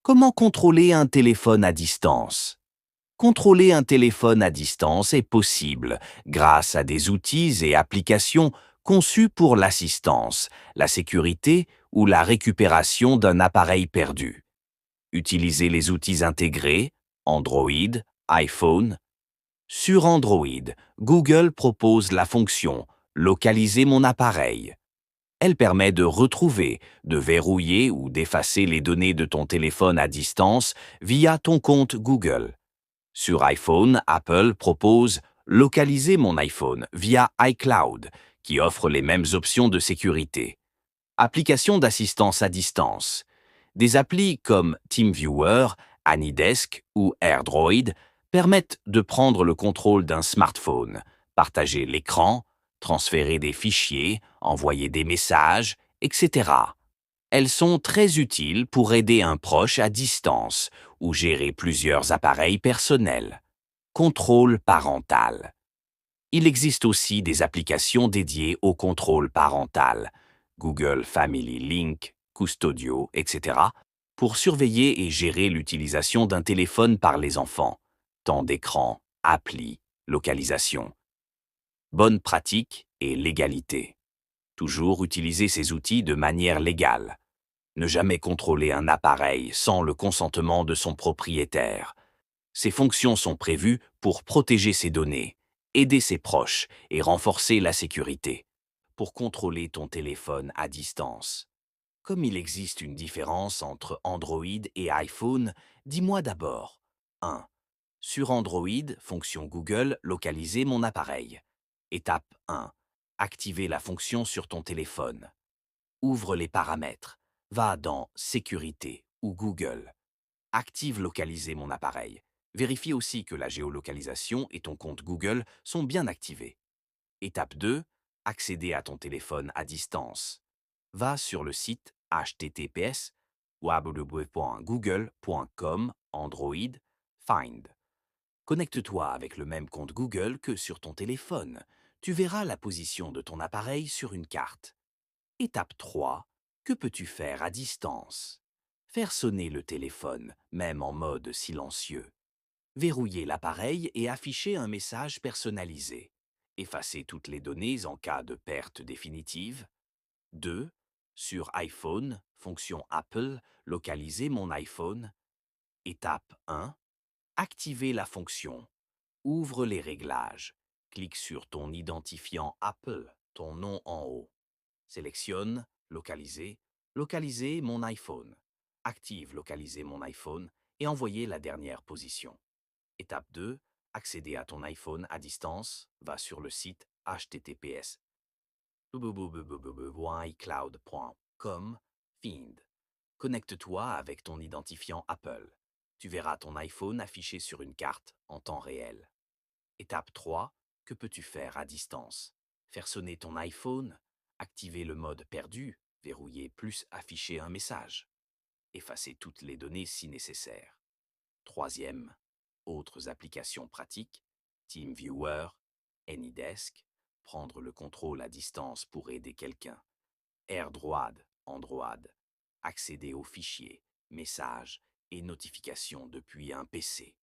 Comment contrôler un téléphone à distance? Contrôler un téléphone à distance est possible grâce à des outils et applications conçus pour l'assistance, la sécurité ou la récupération d'un appareil perdu. Utilisez les outils intégrés, Android, iPhone. Sur Android, Google propose la fonction Localiser mon appareil. Elle permet de retrouver, de verrouiller ou d'effacer les données de ton téléphone à distance via ton compte Google. Sur iPhone, Apple propose Localiser mon iPhone via iCloud, qui offre les mêmes options de sécurité. Applications d'assistance à distance. Des applis comme TeamViewer, AnyDesk ou AirDroid permettent de prendre le contrôle d'un smartphone, partager l'écran, transférer des fichiers, envoyer des messages, etc. Elles sont très utiles pour aider un proche à distance ou gérer plusieurs appareils personnels. Contrôle parental. Il existe aussi des applications dédiées au contrôle parental, Google Family Link, Custodio, etc., pour surveiller et gérer l'utilisation d'un téléphone par les enfants. Temps d'écran, appli, localisation. Bonne pratique et légalité. Toujours utiliser ces outils de manière légale. Ne jamais contrôler un appareil sans le consentement de son propriétaire. Ces fonctions sont prévues pour protéger ses données, aider ses proches et renforcer la sécurité. Pour contrôler ton téléphone à distance. Comme il existe une différence entre Android et iPhone, dis-moi d'abord. 1. Sur Android, fonction Google, localiser mon appareil. Étape 1. Activer la fonction sur ton téléphone. Ouvre les paramètres. Va dans Sécurité ou Google. Active localiser mon appareil. Vérifie aussi que la géolocalisation et ton compte Google sont bien activés. Étape 2. Accéder à ton téléphone à distance. Va sur le site https www.google.com Android Find. Connecte-toi avec le même compte Google que sur ton téléphone. Tu verras la position de ton appareil sur une carte. Étape 3. Que peux-tu faire à distance? Faire sonner le téléphone, même en mode silencieux. Verrouiller l'appareil et afficher un message personnalisé. Effacer toutes les données en cas de perte définitive. 2. Sur iPhone, fonction Apple, localiser mon iPhone. Étape 1. Activer la fonction. Ouvre les réglages. Clique sur ton identifiant Apple, ton nom en haut. Sélectionne Localiser, localiser mon iPhone. Active Localiser mon iPhone et envoyer la dernière position. Étape 2. Accéder à ton iPhone à distance. Va sur le site https www.icloud.com Find. Connecte-toi avec ton identifiant Apple. Tu verras ton iPhone affiché sur une carte en temps réel. Étape 3. Que peux-tu faire à distance? Faire sonner ton iPhone, activer le mode perdu, verrouiller plus afficher un message, effacer toutes les données si nécessaire. Troisième, autres applications pratiques, TeamViewer, AnyDesk, prendre le contrôle à distance pour aider quelqu'un, AirDroid, Android, accéder aux fichiers, messages et notifications depuis un PC.